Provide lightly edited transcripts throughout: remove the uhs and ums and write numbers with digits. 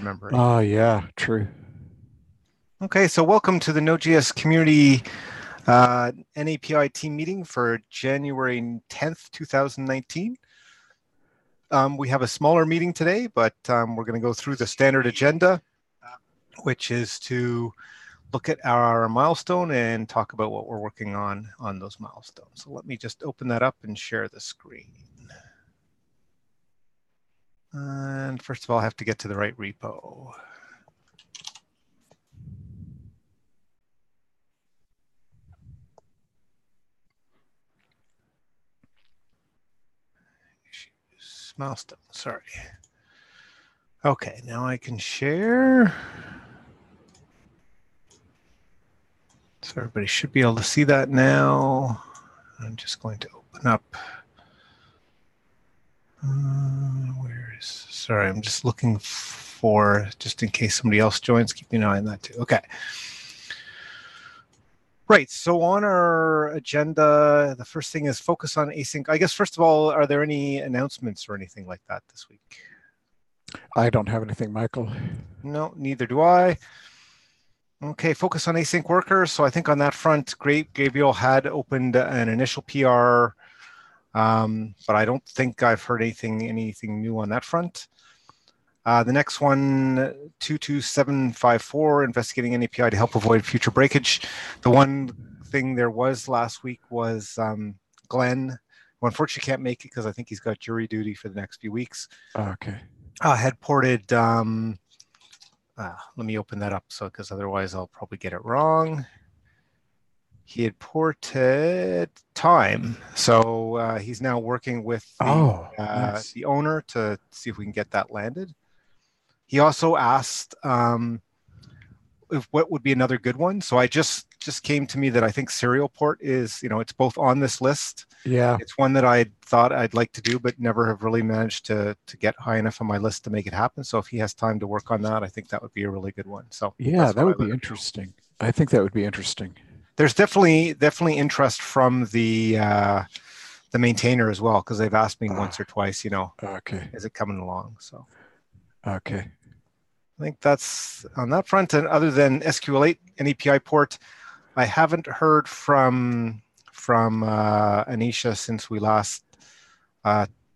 memory. Oh, yeah, true. Okay, so welcome to the Node.js community N-API team meeting for January 10th, 2019. We have a smaller meeting today, but we're going to go through the standard agenda, which is to look at our milestone and talk about what we're working on those milestones. So let me just open that up and share the screen. And first of all, I have to get to the right repo. Milestone, sorry. Okay, now I can share. So everybody should be able to see that now. I'm just going to open up. Sorry, I'm just looking for, just in case somebody else joins, keep an eye on that too. Okay. Right, so on our agenda, the first thing is focus on async. I guess, first of all, are there any announcements or anything like that this week? I don't have anything, Michael. No, neither do I. Okay, focus on async workers. So I think on that front, Gabriel had opened an initial PR, but I don't think I've heard anything new on that front. The next one, 22754, investigating N-API to help avoid future breakage. The one thing there was last week was Glenn, who unfortunately can't make it because I think he's got jury duty for the next few weeks. Okay. Had ported, let me open that up because otherwise I'll probably get it wrong. He had ported time. So he's now working with nice. the owner to see if we can get that landed. He also asked if what would be another good one. So I just came to me that I think serial port is, it's both on this list. Yeah. It's one that I thought I'd like to do, but never have really managed to get high enough on my list to make it happen. So if he has time to work on that, I think that would be a really good one. So yeah, that would be interesting. I think that would be interesting. There's definitely interest from the maintainer as well, because they've asked me once or twice, okay, is it coming along? So okay. I think that's on that front. And other than SQL8 and API port, I haven't heard from Anisha since we last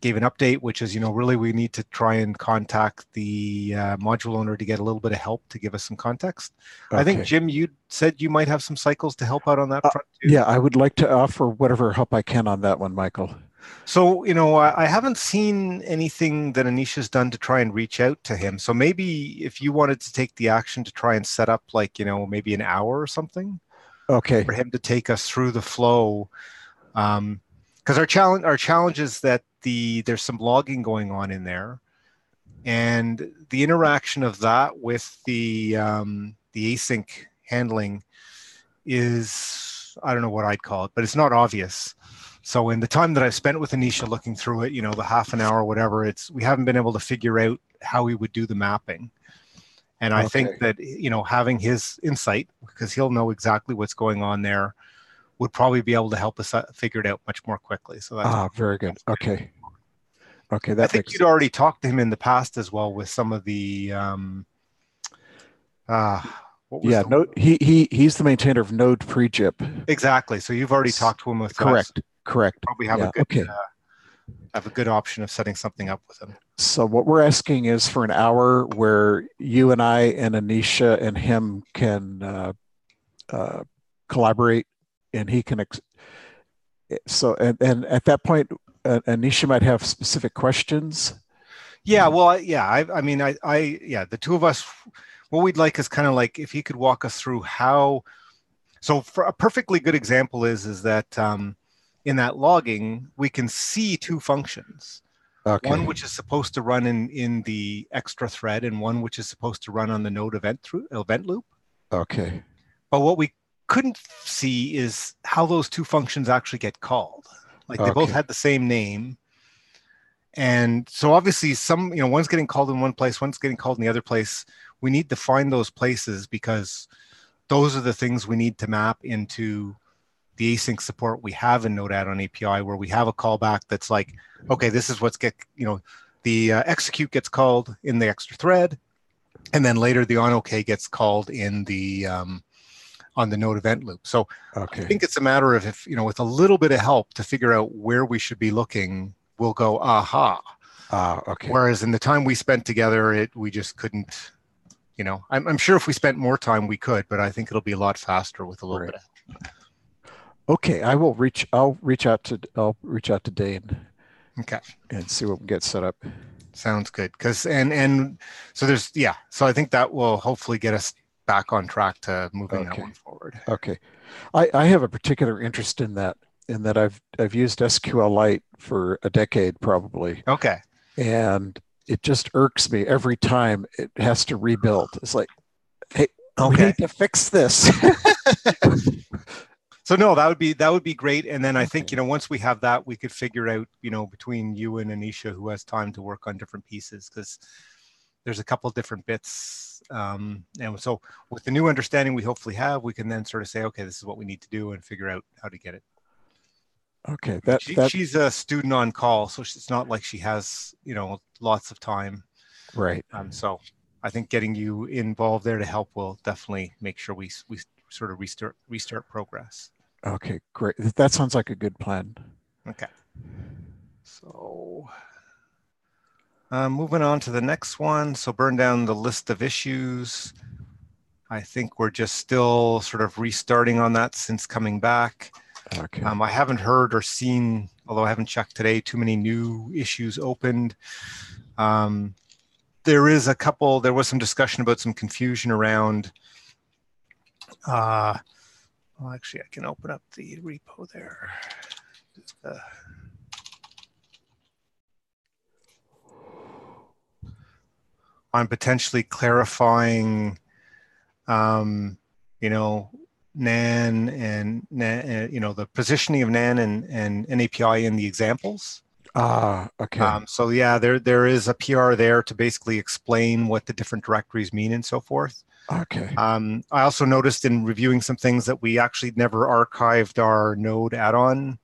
gave an update, which is, really we need to try and contact the module owner to get a little bit of help to give us some context. Okay. I think, Jim, you said you might have some cycles to help out on that front too. Yeah, I would like to offer whatever help I can on that one, Michael. So, I haven't seen anything that Anisha's done to try and reach out to him. So maybe if you wanted to take the action to try and set up maybe an hour or something. Okay. For him to take us through the flow. Because our challenge is that there's some logging going on in there. And the interaction of that with the async handling is, I don't know what I'd call it, but it's not obvious. So in the time that I've spent with Anisha looking through it, the half an hour or whatever, we haven't been able to figure out how we would do the mapping. And I think that, having his insight, because he'll know exactly what's going on there, would probably be able to help us figure it out much more quickly. So that's very good. Okay. Okay, I think you'd already talked to him in the past as well with some of the he's the maintainer of Node pre-JIP. Exactly. So you've already talked to him with correct. that. Correct. Probably have a good option of setting something up with him. So what we're asking is for an hour where you and I and Anisha and him can collaborate, and he can. And at that point, Anisha might have specific questions. Yeah. Well, yeah. The two of us, what we'd like is kind of like if he could walk us through how. So for a perfectly good example is that in that logging, we can see two functions. Okay. One which is supposed to run in the extra thread, and one which is supposed to run on the node event loop. Okay. But what we couldn't see is how those two functions actually get called. Like they both had the same name. And so obviously one's getting called in one place, one's getting called in the other place. We need to find those places because those are the things we need to map into the async support we have in Node add-on API, where we have a callback that's like, okay, this is the execute gets called in the extra thread. and then later the on OK gets called in the on the node event loop. So Okay. I think it's a matter of, if, with a little bit of help to figure out where we should be looking, we'll go, aha. Okay. Whereas in the time we spent together, we just couldn't, I'm sure if we spent more time, we could, but I think it'll be a lot faster with a little Right. bit of help. Okay. I'll reach out to Dane. Okay. And see what we get set up. Sounds good. And so so I think that will hopefully get us back on track to moving that Okay. one forward. Okay. I have a particular interest in that, I've used SQLite for a decade probably. Okay. And it just irks me every time it has to rebuild. It's like, hey, we need to fix this. So no, that would be great. And then I think, once we have that, we could figure out, between you and Anisha, who has time to work on different pieces, because there's a couple different bits. And so with the new understanding we hopefully have, we can then sort of say, okay, this is what we need to do, and figure out how to get it. Okay. She's a student on call, so it's not like she has, lots of time. Right. So I think getting you involved there to help will definitely make sure we sort of restart progress. Okay, great. That sounds like a good plan. Okay. So moving on to the next one. So burn down the list of issues. I think we're just still sort of restarting on that since coming back. Okay. I haven't heard or seen, although I haven't checked today, too many new issues opened. There was some discussion about some confusion around, well, actually I can open up the repo there. Just, on potentially clarifying, NAN and the positioning of NAN and N-API in the examples. Okay. So yeah, there is a PR there to basically explain what the different directories mean and so forth. Okay. I also noticed in reviewing some things that we actually never archived our node add-on,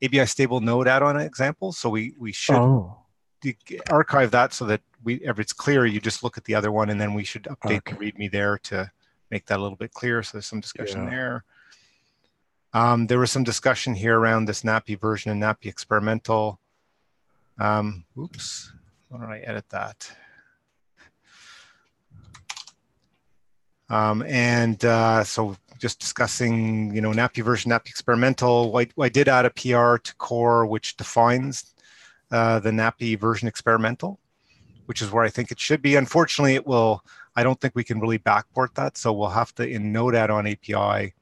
ABI stable node add-on examples. So we should archive that so that if it's clear, you just look at the other one, and then we should update the README there to make that a little bit clearer. So there's some discussion there. There was some discussion here around this N-API version and N-API experimental. Oops, why don't I edit that? So just discussing, N-API version, N-API experimental. I did add a PR to core, which defines the N-API version experimental, which is where I think it should be. Unfortunately, I don't think we can really backport that. So we'll have to, in Node add-on API,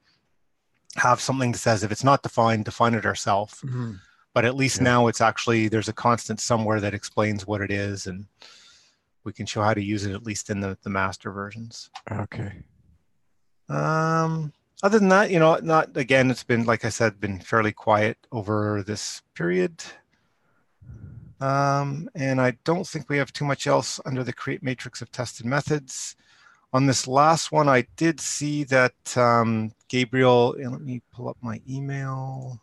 have something that says if it's not defined, define it ourselves. Mm-hmm. But at least now it's actually, there's a constant somewhere that explains what it is, and we can show how to use it, at least in the master versions. Okay. Other than that, it's been, like I said, been fairly quiet over this period. And I don't think we have too much else under the create matrix of tested methods. On this last one, I did see that Gabriel, let me pull up my email,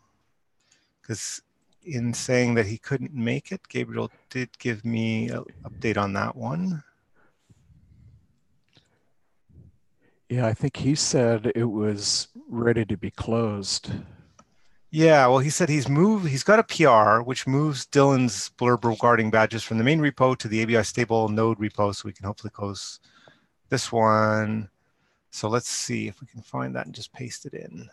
because in saying that he couldn't make it, Gabriel did give me an update on that one. Yeah, I think he said it was ready to be closed. Yeah, well, he said he's got a PR, which moves Dylan's blurb regarding badges from the main repo to the ABI stable node repo, so we can hopefully close this one. So let's see if we can find that and just paste it in.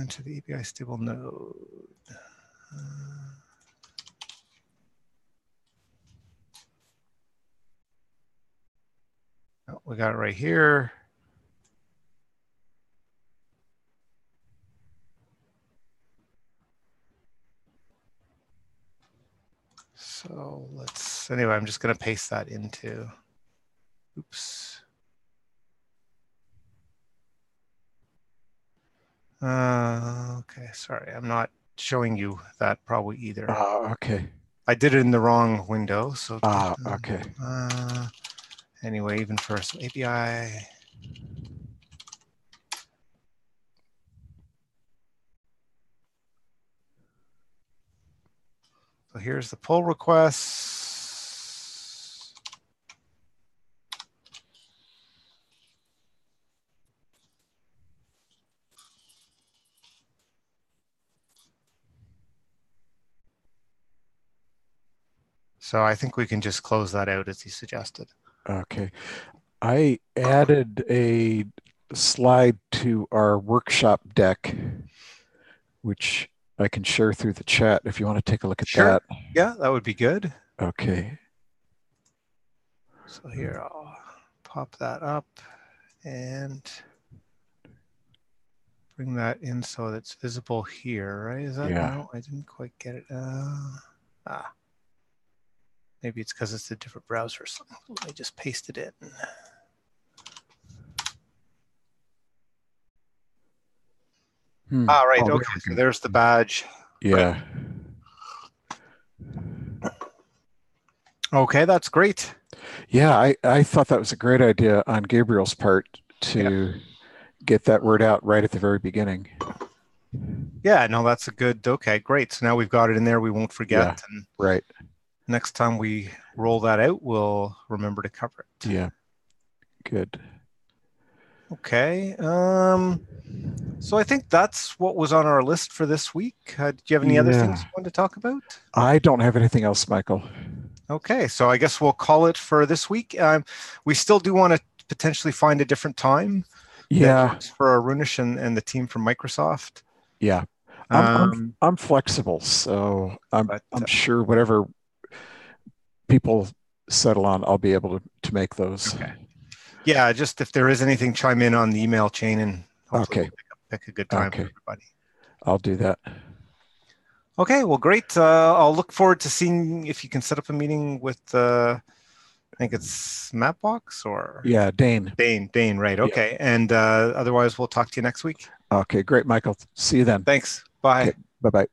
To the API stable node. Oh, we got it right here. So anyway, I'm just going to paste that into, oops. Okay, sorry, I'm not showing you that probably either. Okay. I did it in the wrong window, so. Okay. Anyway, even for API. So here's the pull request. So I think we can just close that out as he suggested. Okay. I added a slide to our workshop deck, which I can share through the chat if you want to take a look at Sure. that. Yeah, that would be good. Okay. So here, I'll pop that up and bring that in so that's visible here, right? Is that, Yeah. no, I didn't quite get it. Maybe it's because it's a different browser. So let me just paste it in. Right. Oh, Okay. So there's the badge. Yeah. Right. Okay, that's great. Yeah, I thought that was a great idea on Gabriel's part to get that word out right at the very beginning. Yeah, no, that's a good, okay, great. So now we've got it in there. We won't forget. Yeah, and right. Next time we roll that out, we'll remember to cover it. Yeah, good. Okay. So I think that's what was on our list for this week. Do you have any other things you want to talk about? I don't have anything else, Michael. Okay, so I guess we'll call it for this week. We still do want to potentially find a different time that works for Arunish and the team from Microsoft. Yeah, I'm flexible, so I'm sure whatever people settle on, I'll be able to make those. Okay. Yeah, just if there is anything, chime in on the email chain, and hopefully we'll pick a good time for everybody. I'll do that. Okay, well, great. I'll look forward to seeing if you can set up a meeting with, I think it's Mapbox or? Yeah, Dane. Dane, right. Okay. Yeah. And otherwise, we'll talk to you next week. Okay, great, Michael. See you then. Thanks. Bye. Okay, bye-bye.